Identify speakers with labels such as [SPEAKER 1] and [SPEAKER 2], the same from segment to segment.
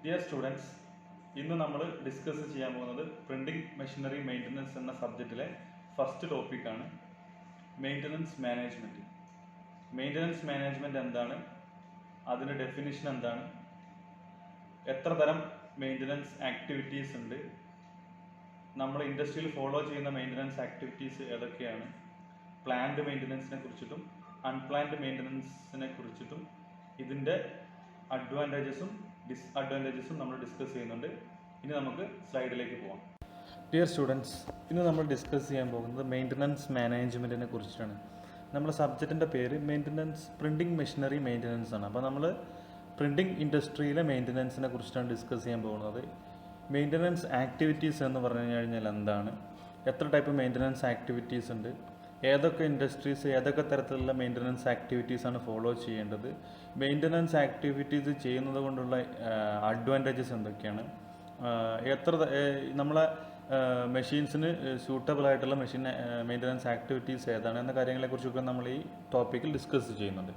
[SPEAKER 1] Dear students, ഇന്ന് നമ്മൾ discuss ചെയ്യാൻ പോകുന്നത് പ്രിൻറ്റിംഗ് മെഷീനറി മെയിൻ്റനൻസ് എന്ന സബ്ജക്റ്റിലെ ഫസ്റ്റ് ടോപ്പിക്കാണ് മെയിൻ്റനൻസ് മാനേജ്മെൻറ്റ്. മെയിൻ്റനൻസ് മാനേജ്മെൻറ്റ് എന്താണ്, അതിൻ്റെ ഡെഫിനിഷൻ എന്താണ്, എത്ര തരം മെയിൻ്റനൻസ് ആക്ടിവിറ്റീസ് ഉണ്ട്, നമ്മൾ ഇൻഡസ്ട്രിയിൽ ഫോളോ ചെയ്യുന്ന മെയിൻ്റനൻസ് ആക്ടിവിറ്റീസ് ഏതൊക്കെയാണ്, പ്ലാൻഡ് മെയിൻ്റനൻസിനെ കുറിച്ചിട്ടും അൺപ്ലാൻഡ് മെയിൻ്റനൻസിനെ കുറിച്ചിട്ടും ഇതിൻ്റെ അഡ്വാൻറ്റേജസും ഡിസ്അഡ്വാൻറ്റേജസും നമ്മൾ ഡിസ്കസ് ചെയ്യുന്നുണ്ട്. ഇനി നമുക്ക് സ്ലൈഡിലേക്ക് പോകാം. ഡിയർ സ്റ്റുഡൻസ്, ഇന്ന് നമ്മൾ ഡിസ്കസ് ചെയ്യാൻ പോകുന്നത് മെയിൻ്റനൻസ് മാനേജ്മെൻറ്റിനെ കുറിച്ചിട്ടാണ്. നമ്മുടെ സബ്ജക്റ്റിൻ്റെ പേര് പ്രിൻറ്റിംഗ് മെഷീനറി മെയിൻ്റനൻസ് ആണ്. അപ്പോൾ നമ്മൾ പ്രിൻറ്റിംഗ് ഇൻഡസ്ട്രിയിലെ മെയിൻ്റനൻസിനെ കുറിച്ചിട്ടാണ് ഡിസ്കസ് ചെയ്യാൻ പോകുന്നത്. മെയിൻ്റനൻസ് ആക്ടിവിറ്റീസ് എന്ന് പറഞ്ഞു കഴിഞ്ഞാൽ എന്താണ്, എത്ര ടൈപ്പ് മെയിൻ്റനൻസ് ആക്ടിവിറ്റീസ് ഉണ്ട്, ഏതൊക്കെ ഇൻഡസ്ട്രീസ് ഏതൊക്കെ തരത്തിലുള്ള മെയിൻ്റനൻസ് ആക്ടിവിറ്റീസാണ് ഫോളോ ചെയ്യേണ്ടത്, മെയിൻ്റനൻസ് ആക്ടിവിറ്റീസ് ചെയ്യുന്നത് കൊണ്ടുള്ള അഡ്വാൻറ്റേജസ് എന്തൊക്കെയാണ്, നമ്മളെ മെഷീൻസിന് സ്യൂട്ടബിൾ ആയിട്ടുള്ള മെയിൻ്റനൻസ് ആക്ടിവിറ്റീസ് ഏതാണ് എന്ന കാര്യങ്ങളെക്കുറിച്ചൊക്കെ നമ്മൾ ഈ ടോപ്പിക്കിൽ ഡിസ്കസ് ചെയ്യുന്നുണ്ട്.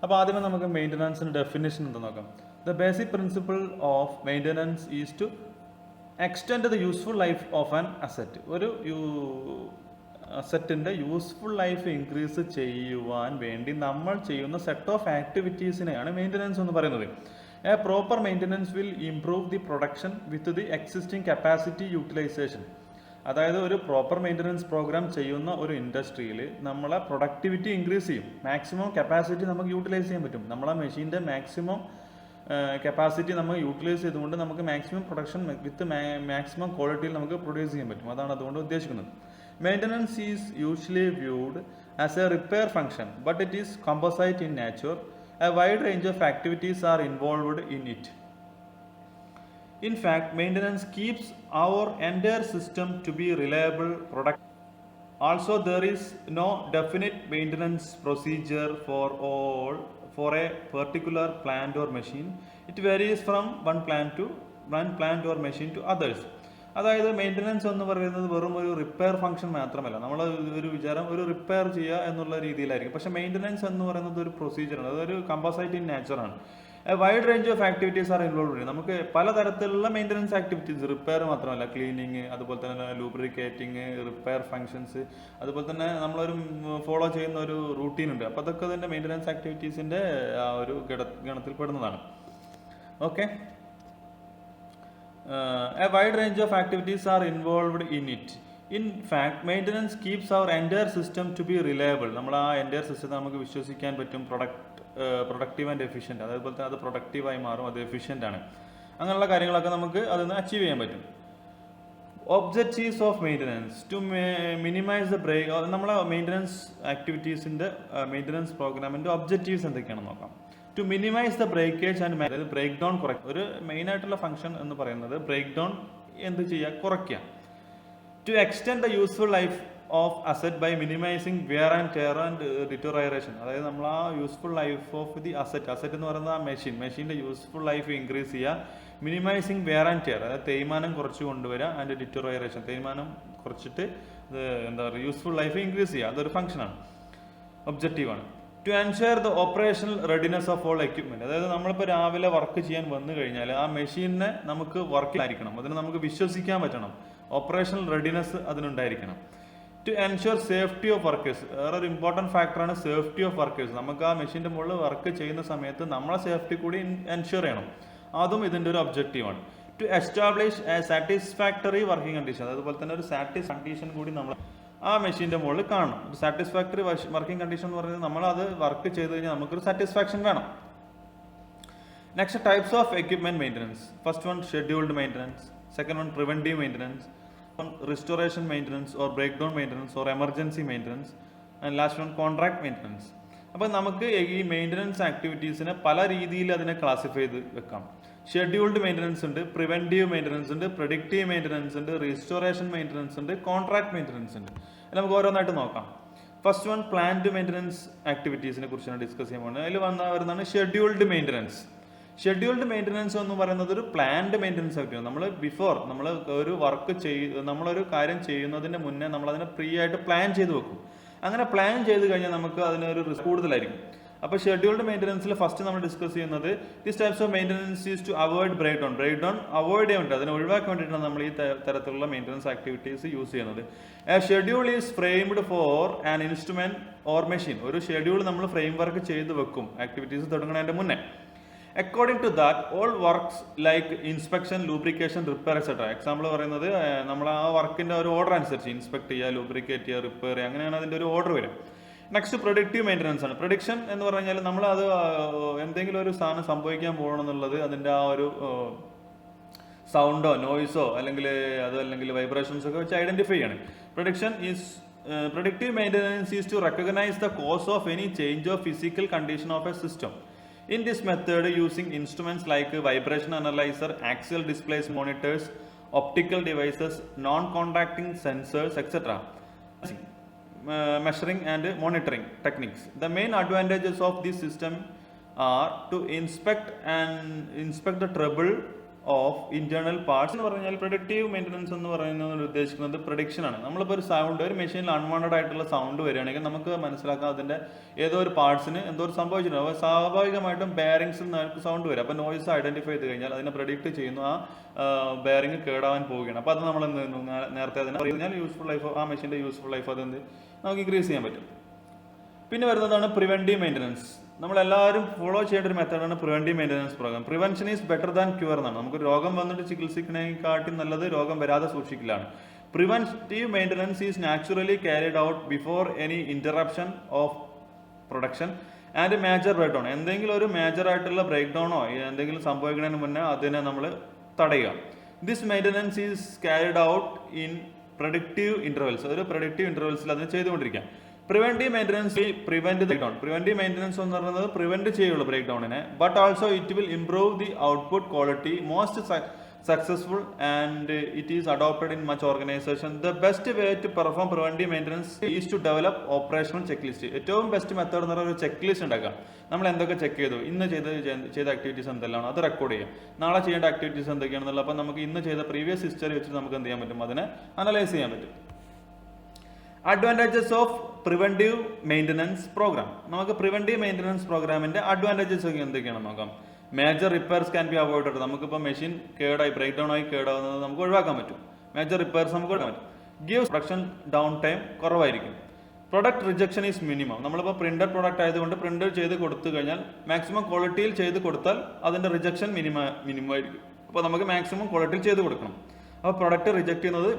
[SPEAKER 1] അപ്പോൾ ആദ്യമേ നമുക്ക് മെയിൻ്റനൻസിൻ്റെ ഡെഫിനേഷൻ എന്താ നോക്കാം. The basic principle of maintenance is to extend the useful life of an asset. ഒരു അസറ്റിൻ്റെ യൂസ്ഫുൾ ലൈഫ് ഇൻക്രീസ് ചെയ്യുവാൻ വേണ്ടി നമ്മൾ ചെയ്യുന്ന സെറ്റ് ഓഫ് ആക്ടിവിറ്റീസിനെയാണ് മെയിൻ്റനൻസ് എന്ന് പറയുന്നത്. A proper maintenance will improve the production with the existing capacity utilisation. അതായത് ഒരു പ്രോപ്പർ മെയിൻ്റനൻസ് പ്രോഗ്രാം ചെയ്യുന്ന ഒരു ഇൻഡസ്ട്രിയിൽ നമ്മളെ പ്രൊഡക്ടിവിറ്റി ഇൻക്രീസ് ചെയ്യും, മാക്സിമം കപ്പാസിറ്റി നമുക്ക് യൂട്ടിലൈസ് ചെയ്യാൻ പറ്റും. നമ്മളെ മെഷീൻ്റെ മാക്സിമം കപ്പാസിറ്റി നമ്മൾ യൂട്ടിലൈസ് ചെയ്തുകൊണ്ട് നമുക്ക് മാക്സിമം പ്രൊഡക്ഷൻ വിത്ത് മാക്സിമം ക്വാളിറ്റിയിൽ നമുക്ക് പ്രൊഡ്യൂസ് ചെയ്യാൻ പറ്റും. അതാണ് അതുകൊണ്ട് ഉദ്ദേശിക്കുന്നത്. Maintenance is usually viewed as a repair function, but it is composite in nature. A wide range of activities are involved in it. In fact, maintenance keeps our entire system to be reliable, productive. Also, there is no definite maintenance procedure for a particular plant or machine. It varies from one plant or machine to others. അതായത് maintenance എന്ന് പറയുന്നത് വെറും ഒരു repair function മാത്രമല്ല. നമ്മൾ ഒരു വിചാരം ഒരു റിപ്പയർ ചെയ്യുക എന്നുള്ള രീതിയിലായിരിക്കും. പക്ഷേ മെയിൻ്റനൻസ് എന്ന് പറയുന്നത് ഒരു പ്രൊസീജിയറാണ്, അതൊരു കമ്പോസൈറ്റ് ഇൻ നേച്ചറാണ്. A wide range of activities are involve. നമുക്ക് പലതരത്തിലുള്ള മെയിൻ്റനൻസ് ആക്ടിവിറ്റീസ്, റിപ്പയർ മാത്രമല്ല, ക്ലീനിങ്, അതുപോലെ തന്നെ ലൂബ്രിക്കേറ്റിംഗ്, റിപ്പയർ ഫംഗ്ഷൻസ്, അതുപോലെ തന്നെ നമ്മളൊരു ഫോളോ ചെയ്യുന്ന ഒരു റൂട്ടീൻ ഉണ്ട്. അപ്പോൾ അതൊക്കെ തന്നെ മെയിൻ്റനൻസ് ആക്ടിവിറ്റീസിൻ്റെ ആ ഒരു ഗണത്തിൽ പെടുന്നതാണ്. Okay. A wide range of activities are involved in it. In fact, maintenance keeps our entire system to be reliable. നമ്മൾ ആ എൻ്റയർ സിസ്റ്റത്തെ നമുക്ക് വിശ്വസിക്കാൻ പറ്റും, പ്രൊഡക്റ്റീവ് ആൻഡ് എഫിഷ്യൻറ്റ്. അതേപോലെ തന്നെ അത് പ്രൊഡക്റ്റീവായി മാറും, അത് എഫിഷ്യൻ്റ് ആണ്. അങ്ങനെയുള്ള കാര്യങ്ങളൊക്കെ നമുക്ക് അതിന് അച്ചീവ് ചെയ്യാൻ പറ്റും. Objectives of maintenance to minimise the break. നമ്മളെ മെയിൻ്റനൻസ് ആക്ടിവിറ്റീസിൻ്റെ മെയിൻ്റനൻസ് പ്രോഗ്രാമിൻ്റെ ഒബ്ജക്റ്റീവ്സ് എന്തൊക്കെയാണെന്ന് നോക്കാം. To minimise the breakage and അതായത് ബ്രേക്ക് ഡൗൺ കുറയ്ക്കുക. ഒരു മെയിനായിട്ടുള്ള ഫംഗ്ഷൻ എന്ന് പറയുന്നത് ബ്രേക്ക് ഡൗൺ എന്ത് ചെയ്യുക, കുറയ്ക്കുക. To extend the useful life of asset by minimising wear and tear and deterioration. അതായത് നമ്മൾ ആ useful life of the asset എന്ന് പറയുന്നത് ആ മെഷീൻ്റെ യൂസ്ഫുൾ ലൈഫ് ഇൻക്രീസ് ചെയ്യുക. മിനിമൈസിങ് വെയർ ആൻഡ് ടെയർ, അതായത് തേയ്മാനം കുറച്ച് കൊണ്ടുവരിക. ആൻഡ് ഡിറ്റോറൈറേഷൻ, തേയ്മാനം കുറച്ചിട്ട് എന്താ പറയുക, യൂസ്ഫുൾ ലൈഫ് ഇൻക്രീസ് ചെയ്യുക. അതൊരു ഫംഗ്ഷനാണ്, ഒബ്ജക്റ്റീവാണ്. To ensure the operational readiness of all equipment. അതായത് നമ്മളിപ്പോൾ രാവിലെ വർക്ക് ചെയ്യാൻ വന്നു കഴിഞ്ഞാൽ ആ മെഷീനെ നമുക്ക് വർക്കിലായിരിക്കണം, അതിന് നമുക്ക് വിശ്വസിക്കാൻ പറ്റണം, ഓപ്പറേഷണൽ റെഡിനെസ് അതിനുണ്ടായിരിക്കണം. To ensure safety of workers. വേറൊരു ഇമ്പോർട്ടൻറ്റ് ഫാക്ടറാണ് സേഫ്റ്റി ഓഫ് വർക്കേഴ്സ്. നമുക്ക് ആ മെഷീൻ്റെ മുകളിൽ വർക്ക് ചെയ്യുന്ന സമയത്ത് നമ്മളെ സേഫ്റ്റി കൂടി എൻഷുർ ചെയ്യണം, അതും ഇതിൻ്റെ ഒരു ഒബ്ജക്റ്റീവാണ്. To establish a satisfactory working condition. അതുപോലെ തന്നെ ഒരു കണ്ടീഷൻ കൂടി നമ്മൾ ആ മെഷീൻ്റെ മുകളിൽ കാണണം. ഒരു സാറ്റിസ്ഫാക്ടറി വർക്കിംഗ് കണ്ടീഷൻ എന്ന് പറയുന്നത് നമ്മൾ അത് വർക്ക് ചെയ്ത് കഴിഞ്ഞാൽ നമുക്കൊരു സാറ്റിസ്ഫാക്ഷൻ വേണം. Next, types of equipment maintenance. First one scheduled maintenance, second one preventive maintenance, restoration maintenance or break down maintenance or emergency maintenance, and last one contract maintenance. അപ്പോൾ നമുക്ക് ഈ മെയിൻ്റനൻസ് ആക്ടിവിറ്റീസിനെ പല രീതിയിൽ അതിനെ ക്ലാസിഫൈ ചെയ്ത് വെക്കാം. ഷെഡ്യൂൾഡ് മെയിൻ്റനൻസ് ഉണ്ട്, preventive maintenance ഉണ്ട്, പ്രെഡിക്റ്റീവ് മെയിൻ്റനൻസ് ഉണ്ട്, റിസ്റ്റോറേഷൻ മെയിൻ്റനൻസ് ഉണ്ട്, കോൺട്രാക്ട് മെയിൻ്റനൻസ് ഉണ്ട്. നമുക്ക് ഓരോന്നായിട്ട് നോക്കാം. ഫസ്റ്റ് വൺ പ്ലാന്റ് മെയിൻ്റനൻസ് ആക്ടിവിറ്റീസിനെ കുറിച്ചാണ് ഡിസ്കസ് ചെയ്യാൻ പോകുന്നത്. അതിൽ വരുന്നതാണ് ഷെഡ്യൂൾഡ് മെയിൻ്റനൻസ്. ഷെഡ്യൂൾഡ് മെയിൻ്റനൻസ് എന്ന് പറയുന്നത് ഒരു പ്ലാൻഡ് മെയിൻ്റനൻസ് ആക്ടിവിറ്റി. നമ്മൾ നമ്മളൊരു കാര്യം ചെയ്യുന്നതിന് മുന്നേ നമ്മളതിനെ പ്രീ ആയിട്ട് പ്ലാൻ ചെയ്ത് വെക്കും. അങ്ങനെ പ്ലാൻ ചെയ്ത് കഴിഞ്ഞാൽ നമുക്ക് അതിനൊരു റിസ്ക് കൂടുതലായിരിക്കും. അപ്പോൾ ഷെഡ്യൂൾഡ് മെയിൻ്റനൻസിൽ ഫസ്റ്റ് നമ്മൾ ഡിസ്കസ് ചെയ്യുന്നത് this types of maintenance is to avoid break down avoid ചെയ്യാൻ വേണ്ടി അതിനെ ഒഴിവാക്കാൻ വേണ്ടിയിട്ടാണ് നമ്മൾ ഈ തരത്തിലുള്ള മെയിൻ്റനൻസ് ആക്ടിവിറ്റീസ് യൂസ് ചെയ്യുന്നത്. A schedule is framed for an instrument or machine. ഒരു ഷെഡ്യൂൾ നമ്മൾ ഫ്രെയിം വർക്ക് ചെയ്ത് വെക്കും ആക്ടിവിറ്റീസ് തുടങ്ങുന്നതിൻ്റെ മുന്നേ. According to that all works like inspection, lubrication, repair etcetera. Example പറയുന്നത് നമ്മൾ ആ വർക്കിൻ്റെ ഒരു ഓർഡർ അനുസരിച്ച് ഇൻസ്പെക്ട് ചെയ്യുക, ലൂബ്രിക്കേറ്റ് ചെയ്യുക, റിപ്പയർ ചെയ്യുക, അങ്ങനെയാണ് അതിൻ്റെ ഒരു ഓർഡർ വരും. നെക്സ്റ്റ് പ്രൊഡക്റ്റീവ് മെയിൻ്റനൻസ് ആണ്. പ്രൊഡിക്ഷൻ എന്ന് പറഞ്ഞു കഴിഞ്ഞാൽ നമ്മൾ അത് എന്തെങ്കിലും ഒരു സാധനം സംഭവിക്കാൻ പോകണമെന്നുള്ളത് അതിൻ്റെ ആ ഒരു സൗണ്ടോ നോയ്സോ അല്ലെങ്കിൽ വൈബ്രേഷൻസ് ഒക്കെ വെച്ച് ഐഡന്റിഫൈ ചെയ്യണം. Predictive maintenance is to recognize the cause of any change of physical condition of a system. In this method, using instruments like vibration analyzer, axial displays monitors, optical devices, non-contacting sensors, etc. Measuring and monitoring techniques. The main advantages of this system are to inspect the trouble of internal parts എന്ന് പറഞ്ഞാൽ productive maintenance എന്ന് പറയുന്നത് ഉദ്ദേശിക്കുന്നത് prediction ആണ്. നമ്മളിപ്പോൾ ഒരു മെഷീനിൽ unwanted ആയിട്ടുള്ള സൗണ്ട് വരികയാണെങ്കിൽ നമുക്ക് മനസ്സിലാക്കാം അതിൻ്റെ ഏതോ ഒരു പാർട്സിന് എന്തോ ഒരു സംഭവിച്ചിട്ടുണ്ട്. അപ്പോൾ സ്വാഭാവികമായിട്ടും ബെയറിങ്സിൽ നിന്ന് സൗണ്ട് വരും. അപ്പോൾ നോയ്സ് ഐഡന്റിഫൈ ചെയ്ത് കഴിഞ്ഞാൽ അതിനെ പ്രഡിക്റ്റ് ചെയ്യുന്നു ആ ബെയറിംഗ് കേടാവാൻ പോവുകയാണ്. അപ്പോൾ അത് നമ്മൾ എന്ത് ചെയ്യുന്നു, നേരത്തെ അതിനെ പറഞ്ഞാൽ യൂസ്ഫുൾ ലൈഫ്, ആ മെഷീൻ്റെ യൂസ്ഫുൾ ലൈഫ് അതെന്ത് നമുക്ക് ഇൻക്രീസ് ചെയ്യാൻ പറ്റും. പിന്നെ വരുന്നതാണ് പ്രിവെന്റീവ് മെയിൻ്റനൻസ്. നമ്മളെല്ലാവരും ഫോളോ ചെയ്യേണ്ട ഒരു മെത്തേഡാണ് preventive maintenance program. Prevention is better than cure എന്നാണ്. നമുക്ക് രോഗം വന്നിട്ട് ചികിത്സിക്കുന്നതിനെക്കാട്ടി നല്ലത് രോഗം വരാതെ സൂക്ഷിക്കലാണ്. Preventive maintenance is naturally carried out before any interruption of production and major breakdown. എന്തെങ്കിലും ഒരു മേജർ ആയിട്ടുള്ള ബ്രേക്ക് ഡൗണോ എന്തെങ്കിലും സംഭവിക്കുന്നതിന് മുന്നേ അതിനെ നമ്മൾ തടയുക. This maintenance is carried out in productive intervals. ഒരു പ്രൊഡക്റ്റീവ് ഇന്റർവെൽസിൽ അതിന് ചെയ്തുകൊണ്ടിരിക്കാം. Preventive maintenance prevent break down. Preventive maintenance എന്ന് പറയുന്നത് പ്രിവെന്റ് ചെയ്യുള്ളൂ break ഡൗണിനെ. But also it will improve the output quality most successful and it is adopted in much organisation. The best way to perform preventive maintenance is to develop operational check list. ഏറ്റവും best method എന്ന് പറയുന്ന ഒരു check list ഉണ്ടാക്കാം. നമ്മൾ എന്തൊക്കെ check ചെയ്തു, ഇന്ന് ചെയ്ത ആക്ടിവിറ്റീസ് എന്തെല്ലാമാണ് അത് റെക്കോർഡ് ചെയ്യാം. നാളെ ചെയ്യേണ്ട ആക്ടിവിറ്റീസ് എന്തൊക്കെയാണെന്നുള്ള അപ്പോൾ നമുക്ക് ഇന്ന് ചെയ്ത പ്രീവിയസ് ഹിസ്റ്ററി വെച്ചിട്ട് നമുക്ക് എന്ത് ചെയ്യാൻ പറ്റും, അതിനെ അനലൈസ് ചെയ്യാൻ പറ്റും. Advantages of preventive maintenance programme. നമുക്ക് പ്രിവെന്റീവ് മെയിൻ്റനൻസ് പ്രോഗ്രാമിന്റെ അഡ്വാൻറ്റേജസ് ഒക്കെ എന്തൊക്കെയാണെന്ന് നോക്കാം. Major repairs can be avoided. നമുക്കിപ്പോൾ മെഷീൻ ബ്രേക്ക് ഡൗൺ ആയി കേടാവുന്നത് നമുക്ക് ഒഴിവാക്കാൻ പറ്റും. മേജർ റിപ്പയർസ് നമുക്ക് ഒഴിവാക്കാൻ പറ്റും. ഗിവ്സ് പ്രൊഡക്ഷൻ ഡൗൺ ടൈം കുറവായിരിക്കും. Product rejection is minimum. നമ്മളിപ്പോൾ പ്രിന്റഡ് പ്രൊഡക്റ്റ് ആയതുകൊണ്ട് പ്രിന്റ് ചെയ്ത് കൊടുത്തു കഴിഞ്ഞാൽ മാക്സിമം ക്വാളിറ്റിയിൽ ചെയ്ത് കൊടുത്താൽ അതിന്റെ റിജക്ഷൻ മിനിമം ആയിരിക്കും. അപ്പോൾ നമുക്ക് മാക്സിമം ക്വാളിറ്റിയിൽ ചെയ്ത് കൊടുക്കണം. അപ്പോൾ പ്രൊഡക്റ്റ് റിജക്ട് ചെയ്യുന്നത്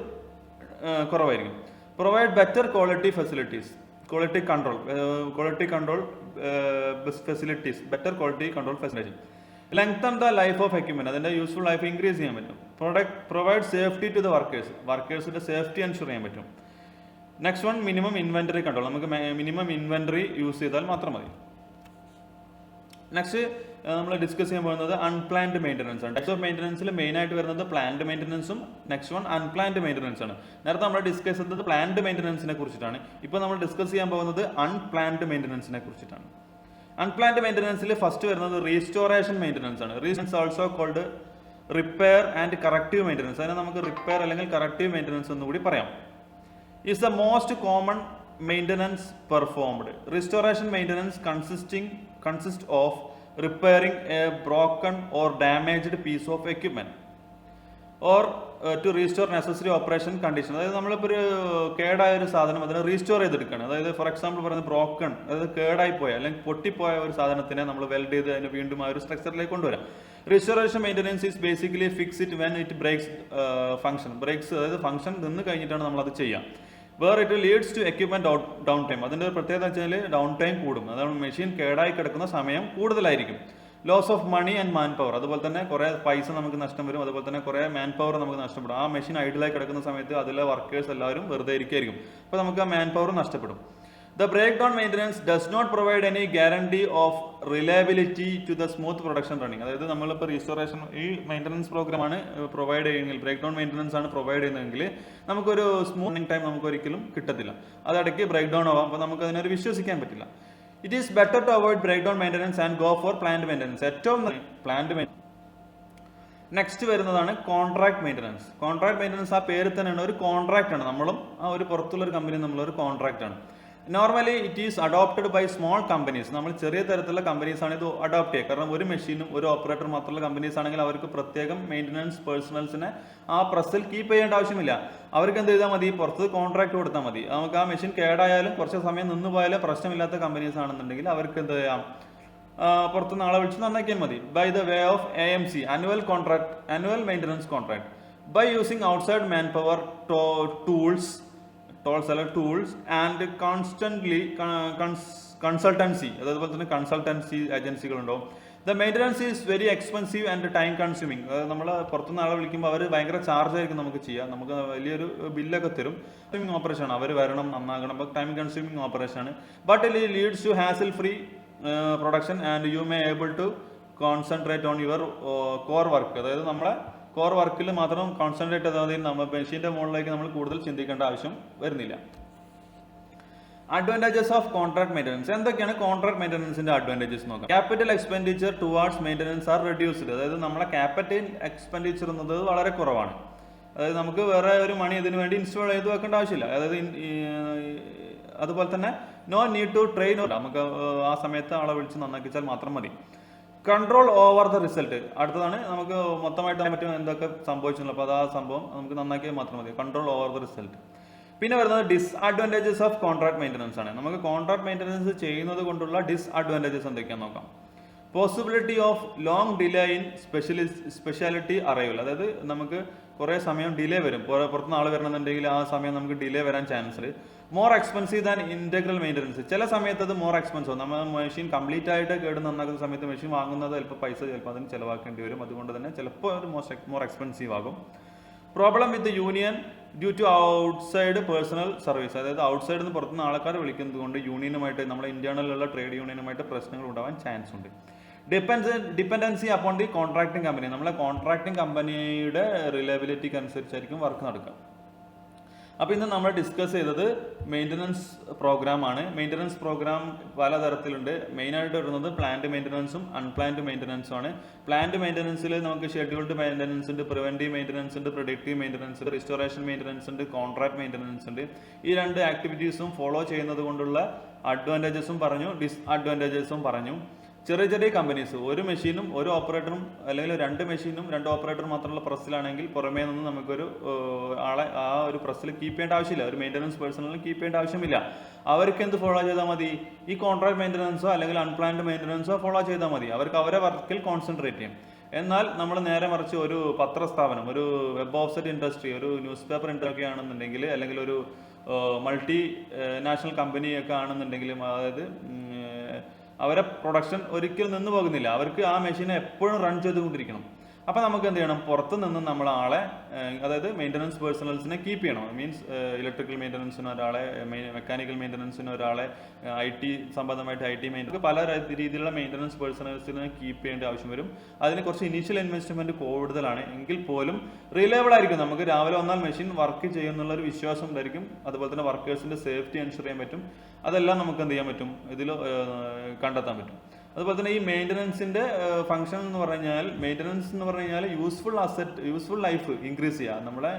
[SPEAKER 1] കുറവായിരിക്കും. Provide better quality facilities, quality control facilities, better quality control facilities. Lengthen the life of equipment, അതിന്റെ യൂസ്ഫുൾ ലൈഫ് ഇൻക്രീസ് ചെയ്യാൻ പറ്റും. Provide safety to the വർക്കേഴ്സിന്റെ സേഫ്റ്റി എൻഷുർ ചെയ്യാൻ പറ്റും. Next one minimum inventory control. നമുക്ക് minimum inventory use ചെയ്താൽ മാത്രം മതി. നെക്സ്റ്റ് നമ്മൾ ഡിസ്കസ് ചെയ്യാൻ പോകുന്നത് അൺപ്ലാൻഡ് മെയിൻ്റനൻസ് ആണ്. ടൈപ്സ് ഓഫ് മെയിൻ്റനൻസിൽ മെയിൻ ആയിട്ട് വരുന്നത് പ്ലാൻഡ് മെയിൻ്റനൻസും നെക്സ്റ്റ് വൺ അൺപ്ലാൻഡ് മെയിൻ്റനൻസ് ആണ്. നേരത്തെ നമ്മൾ ഡിസ്കസ് ചെയ്തത് പ്ലാൻഡ് മെയിൻ്റനൻസിനെ കുറിച്ചിട്ടാണ്. ഇപ്പോൾ നമ്മൾ ഡിസ്കസ് ചെയ്യാൻ പോകുന്നത് അൺപ്ലാൻഡ് മെയിൻ്റനൻസിനെ കുറിച്ചിട്ടാണ്. അൺപ്ലാൻഡ് മെയിൻ്റനൻസിൽ ഫസ്റ്റ് വരുന്നത് റീസ്റ്റോറേഷൻ മെയിൻ്റനൻസ് ആണ്. Reasons also called repair and corrective maintenance. അതിനെ നമുക്ക് റിപ്പയർ അല്ലെങ്കിൽ കറക്റ്റീവ് മെയിൻ്റനൻസ് എന്ന് കൂടി പറയാം. Is the most common maintenance performed. Restoration maintenance consist of repairing a broken or damaged piece of equipment or to restore necessary operation condition. അതായത് നമ്മളിപ്പോൾ ഒരു കേടായ ഒരു സാധനം അതിനെ റീസ്റ്റോർ ചെയ്തെടുക്കുകയാണ്. അതായത് ഫോർ എക്സാമ്പിൾ പറയുന്നത് ബ്രോക്കൺ, അതായത് കേടായി പോയ അല്ലെങ്കിൽ പൊട്ടിപ്പോയ ഒരു സാധനത്തിനെ നമ്മൾ വെൽഡ് ചെയ്ത് അതിനെ വീണ്ടും ആ ഒരു സ്ട്രക്ചറിലേക്ക് കൊണ്ടുവരാം. Restoration maintenance is basically fix it when it breaks function. അതായത് ഫംഗ്ഷൻ നിന്ന് കഴിഞ്ഞിട്ടാണ് നമ്മൾ അത് ചെയ്യാം. Where it leads to equipment downtime. അതിൻ്റെ ഒരു പ്രത്യേകത വെച്ചാൽ ഡൗൺ ടൈം കൂടും. അതാണ് മെഷീൻ കേടായി കിടക്കുന്ന സമയം കൂടുതലായിരിക്കും. Loss of money and manpower. അതുപോലെ തന്നെ കുറേ പൈസ നമുക്ക് നഷ്ടം വരും. അതുപോലെ തന്നെ കുറേ മാൻ പവർ നമുക്ക് നഷ്ടപ്പെടും. ആ മെഷീൻ ഐഡിലായി കിടക്കുന്ന സമയത്ത് അതിലെ വർക്കേഴ്സ് എല്ലാവരും വെറുതെ ഇരിക്കുകയായിരിക്കും. അപ്പോൾ നമുക്ക് ആ മാൻ പവർ നഷ്ടപ്പെടും. The breakdown maintenance does not provide any guarantee of reliability to the smooth production running. അതായത് നമ്മളിപ്പോൾ റീസ്റ്റോറേഷൻ ഈ മെയിൻ്റനൻസ് പ്രോഗ്രാമാണ് പ്രൊവൈഡ് ചെയ്യുമെങ്കിൽ, ബ്രേക്ക് ഡൗൺ മെയിൻ്റനൻസ് ആണ് പ്രൊവൈഡ് ചെയ്യുന്നതെങ്കിൽ നമുക്കൊരു സ്മൂത്തിങ് ടൈം നമുക്ക് ഒരിക്കലും കിട്ടത്തില്ല. അതിടയ്ക്ക് ബ്രേക്ക് ഡൗൺ ആവാം. അപ്പോൾ നമുക്ക് അതിനൊരു വിശ്വസിക്കാൻ പറ്റില്ല. It is better to avoid break down maintenance and go for planned maintenance. ഏറ്റവും പ്ലാൻഡ് മെയിൻ്റനൻസ്. നെക്സ്റ്റ് വരുന്നതാണ് കോൺട്രാക്ട് മെയിൻ്റനൻസ്. കോൺട്രാക്ട് മെയിൻ്റനൻസ് ആ പേര് തന്നെയാണ്, ഒരു കോൺട്രാക്ട് ആണ്. നമ്മളും ആ ഒരു പുറത്തുള്ള ഒരു കമ്പനി നമ്മളൊരു കോൺട്രാക്ട് ആണ്. Normally it is adopted by small companies. നമ്മൾ ചെറിയ തരത്തിലുള്ള കമ്പനീസ് ആണ് ഇത് അഡോപ്റ്റ് ചെയ്യുക. കാരണം ഒരു മെഷീനും ഒരു ഓപ്പറേറ്റർ മാത്രമുള്ള കമ്പനീസ് ആണെങ്കിൽ അവർക്ക് പ്രത്യേകം മെയിൻ്റനൻസ് പേഴ്സണൽസിനെ ആ പ്രസ്സിൽ കീപ്പ് ചെയ്യേണ്ട ആവശ്യമില്ല. അവർക്ക് എന്ത് ചെയ്താൽ മതി, പുറത്ത് കോൺട്രാക്ട് കൊടുത്താൽ മതി. നമുക്ക് ആ മെഷീൻ കേടായാലും കുറച്ച് സമയം നിന്ന് പോയാലും പ്രശ്നമില്ലാത്ത കമ്പനീസ് ആണെന്നുണ്ടെങ്കിൽ അവർക്ക് എന്ത് ചെയ്യാം, പുറത്തുനിന്ന് ആളെ വിളിച്ച് നന്നാക്കിയാൽ മതി. By the way of AMC, annual maintenance contract, by using outside manpower, tools and constantly consultancy, അതുപോലെ തന്നെ കൺസൾട്ടൻസി ഏജൻസികളുണ്ടാവും. The maintenance is very expensive and time consuming. നമ്മൾ പുറത്തുനിന്ന് ആളെ വിളിക്കുമ്പോൾ അവർ ഭയങ്കര ചാർജ് ആയിരിക്കും നമുക്ക് ചെയ്യാം. നമുക്ക് വലിയൊരു ബില്ലൊക്കെ തരും. ഓപ്പറേഷൻ ആണ്, അവർ വരണം, നന്നാകണം. അപ്പോൾ ടൈം കൺസ്യൂമിങ് ഓപ്പറേഷൻ ആണ്. But it leads to hassle free production and you may able to concentrate on your core work. അതായത് നമ്മളെ കോർ വർക്കിൽ മാത്രം കോൺസെൻട്രേറ്റ് ചെയ്താൽ മതി. നമ്മൾ മെഷീൻ്റെ മുകളിലേക്ക് നമ്മൾ കൂടുതൽ ചിന്തിക്കേണ്ട ആവശ്യം വരുന്നില്ല. Advantages of contract maintenance. എന്തൊക്കെയാണ് കോൺട്രാക്ട് മെയിൻ്റനൻസിന്റെ അഡ്വാൻറ്റേജസ് നോക്കാം. Capital expenditure towards maintenance R reduced. അതായത് നമ്മളെ ക്യാപിറ്റൽ എക്സ്പെൻഡിച്ചർ എന്നത് വളരെ കുറവാണ്. അതായത് നമുക്ക് വേറെ ഒരു മണി ഇതിനു വേണ്ടി ഇൻസ്റ്റാൾ ചെയ്ത് വെക്കേണ്ട ആവശ്യമില്ല. അതായത് അതുപോലെ തന്നെ നോ നീഡ് ടു ട്രെയിൻ, നമുക്ക് ആ സമയത്ത് ആളെ വിളിച്ച് നന്നാക്കിച്ചാൽ മാത്രം മതി. Control over the result. അടുത്തതാണ് നമുക്ക് മൊത്തമായിട്ട് പറ്റും എന്തൊക്കെ സംഭവിച്ചിട്ടുള്ളത്. അപ്പോൾ അത് ആ സംഭവം നമുക്ക് നന്നാക്കിയാൽ മാത്രം മതി. Control over the result. പിന്നെ വരുന്നത് ഡിസ്അഡ്വാൻറ്റേജസ് ഓഫ് കോൺട്രാക്ട് മെയിൻ്റനൻസ് ആണ്. നമുക്ക് കോൺട്രാക്ട് മെയിൻ്റനൻസ് ചെയ്യുന്നത് കൊണ്ടുള്ള ഡിസ്അഡ്വാൻറ്റേജസ് എന്തൊക്കെയാണെന്ന് നോക്കാം. Possibility of long delay in speciality arrival. അതായത് നമുക്ക് കുറേ സമയം ഡിലേ വരും. പുറത്തുനിന്ന് ആൾ വരണമെന്നുണ്ടെങ്കിൽ ആ സമയം നമുക്ക് ഡിലേ വരാൻ ചാൻസ് ഉണ്ട്. More expensive than integral maintenance. ചില സമയത്ത് അത് മോർ എക്സ്പെൻസീവ്. നമ്മൾ മെഷീൻ കംപ്ലീറ്റ് ആയിട്ട് കേട് നന്നാക്കുന്ന സമയത്ത് മെഷീൻ വാങ്ങുന്നത് ചിലപ്പോൾ പൈസ ചിലപ്പോൾ അതിന് ചിലവാക്കേണ്ടി വരും. അതുകൊണ്ട് തന്നെ ചിലപ്പോൾ അത് മോർ എക്സ്പെൻസീവ് ആകും. Problem with union due to outside personnel service. അതായത് ഔട്ട്സൈഡിൽ നിന്ന് പുറത്തുനിന്ന് ആൾക്കാരെ വിളിക്കുന്നത് കൊണ്ട് യൂണിയനുമായിട്ട്, നമ്മുടെ ഇന്റേണലുള്ള ട്രേഡ് യൂണിയനുമായിട്ട് പ്രശ്നങ്ങൾ ഉണ്ടാവാൻ ചാൻസ് ഉണ്ട്. Dependency upon the contracting company. നമ്മളെ കോൺട്രാക്ടിങ് കമ്പനിയുടെ റിലയബിലിറ്റിക്ക് അനുസരിച്ചായിരിക്കും വർക്ക് നടക്കുക. അപ്പോൾ ഇന്ന് നമ്മൾ ഡിസ്കസ് ചെയ്തത് മെയിൻ്റനൻസ് പ്രോഗ്രാം ആണ്. മെയിൻ്റനൻസ് പ്രോഗ്രാം പലതരത്തിലുണ്ട്. മെയിനായിട്ട് വരുന്നത് പ്ലാന്റ് മെയിൻ്റനൻസും അൺപ്ലാന്റ് മെയിൻ്റനൻസും ആണ്. പ്ലാന്റ് മെയിൻ്റനൻസിൽ നമുക്ക് ഷെഡ്യൂൾഡ് മെയിൻ്റനൻസ് ഉണ്ട്, പ്രിവെൻറ്റീവ് മെയിൻ്റനൻസ് ഉണ്ട്, പ്രിഡിക്റ്റീവ് മെയിൻ്റനൻസ് ഉണ്ട്, റിസ്റ്റോറേഷൻ മെയിൻ്റനൻസ് ഉണ്ട്, കോൺട്രാക്ട് മെയിൻ്റനൻസ് ഉണ്ട്. ഈ രണ്ട് ആക്ടിവിറ്റീസും ഫോളോ ചെയ്യുന്നത് കൊണ്ടുള്ള അഡ്വാൻറ്റേജസും പറഞ്ഞു, ഡിസ്അഡ്വാൻറ്റേജസും പറഞ്ഞു. ചെറിയ ചെറിയ കമ്പനീസ്, ഒരു മെഷീനും ഒരു ഓപ്പറേറ്ററും അല്ലെങ്കിൽ രണ്ട് മെഷീനും രണ്ട് ഓപ്പറേറ്ററും മാത്രമുള്ള പ്രസ്സിലാണെങ്കിൽ പുറമേ നിന്ന് നമുക്കൊരു ആളെ ആ ഒരു പ്രസ്സിൽ കീപ്പ് ചെയ്യേണ്ട ആവശ്യമില്ല. ഒരു മെയിൻ്റനൻസ് പേഴ്സണലിൽ കീപ്പ് ചെയ്യേണ്ട ആവശ്യമില്ല. അവർക്ക് എന്ത് ഫോളോ ചെയ്താൽ മതി, ഈ കോൺട്രാക്ട് മെയിൻ്റനൻസോ അല്ലെങ്കിൽ അൺപ്ലാൻഡ് മെയിൻ്റനൻസോ ഫോളോ ചെയ്താൽ മതി. അവർക്ക് അവരെ വർക്കിൽ കോൺസെൻട്രേറ്റ് ചെയ്യും. എന്നാൽ നമ്മൾ നേരെ മറിച്ച് ഒരു പത്രസ്ഥാപനം, ഒരു വെബ് ഓഫ്സെറ്റ് ഇൻഡസ്ട്രി, ഒരു ന്യൂസ് പേപ്പർ ഇൻഡസ്ട്രി ആണെന്നുണ്ടെങ്കിൽ, അല്ലെങ്കിൽ ഒരു മൾട്ടി നാഷണൽ കമ്പനിയൊക്കെ ആണെന്നുണ്ടെങ്കിലും, അതായത് അവരെ പ്രൊഡക്ഷൻ ഒരിക്കലും നിന്ന് പോകുന്നില്ല. അവർക്ക് ആ മെഷീനെ എപ്പോഴും റൺ ചെയ്തുകൊണ്ടിരിക്കണം. അപ്പോൾ നമുക്ക് എന്ത് ചെയ്യണം, പുറത്ത് നിന്ന് നമ്മൾ ആളെ, അതായത് മെയിൻ്റനൻസ് പേഴ്സണൽസിനെ കീപ്പ് ചെയ്യണം. മീൻസ് ഇലക്ട്രിക്കൽ മെയിൻ്റനൻസിന് ഒരാളെ, മെക്കാനിക്കൽ മെയിൻ്റനൻസിന് ഒരാളെ, IT സംബന്ധമായിട്ട് IT മെയിൻ്റനൻസ്, പല രീതിയിലുള്ള മെയിൻ്റനൻസ് പേഴ്സണൽസിനെ കീപ്പ് ചെയ്യേണ്ട ആവശ്യം വരും. അതിന് കുറച്ച് ഇനീഷ്യൽ ഇൻവെസ്റ്റ്മെൻറ്റ് കൂടുതലാണ്. എങ്കിൽ പോലും റിലയബിൾ ആയിരിക്കും. നമുക്ക് രാവിലെ വന്നാൽ മെഷീൻ വർക്ക് ചെയ്യുന്നുള്ളൊരു വിശ്വാസം ഉണ്ടായിരിക്കും. അതുപോലെ തന്നെ വർക്കേഴ്സിൻ്റെ സേഫ്റ്റി എൻഷുർ ചെയ്യാൻ പറ്റും. അതെല്ലാം നമുക്ക് എന്ത് ചെയ്യാൻ പറ്റും, ഇതിൽ കണ്ടെത്താൻ പറ്റും. അതുപോലെ തന്നെ ഈ മെയിൻ്റനൻസിൻ്റെ ഫംഗ്ഷൻ എന്ന് പറഞ്ഞാൽ യൂസ്ഫുൾ ലൈഫ് ഇൻക്രീസ് ചെയ്യുക. നമ്മളെ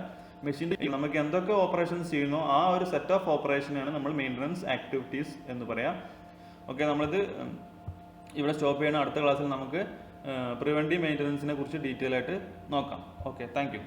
[SPEAKER 1] മെഷീൻ്റെ നമുക്ക് എന്തൊക്കെ ഓപ്പറേഷൻസ് ചെയ്യുന്നോ ആ ഒരു സെറ്റ് ഓഫ് ഓപ്പറേഷനാണ് നമ്മൾ മെയിൻ്റനൻസ് ആക്ടിവിറ്റീസ് എന്ന് പറയാം. ഓക്കെ, നമ്മളിത് ഇവിടെ സ്റ്റോപ്പ് ചെയ്യണം. അടുത്ത ക്ലാസ്സിൽ നമുക്ക് പ്രിവെൻറ്റീവ് മെയിൻ്റനൻസിനെ കുറിച്ച് ഡീറ്റെയിൽ ആയിട്ട് നോക്കാം. Okay, thank you.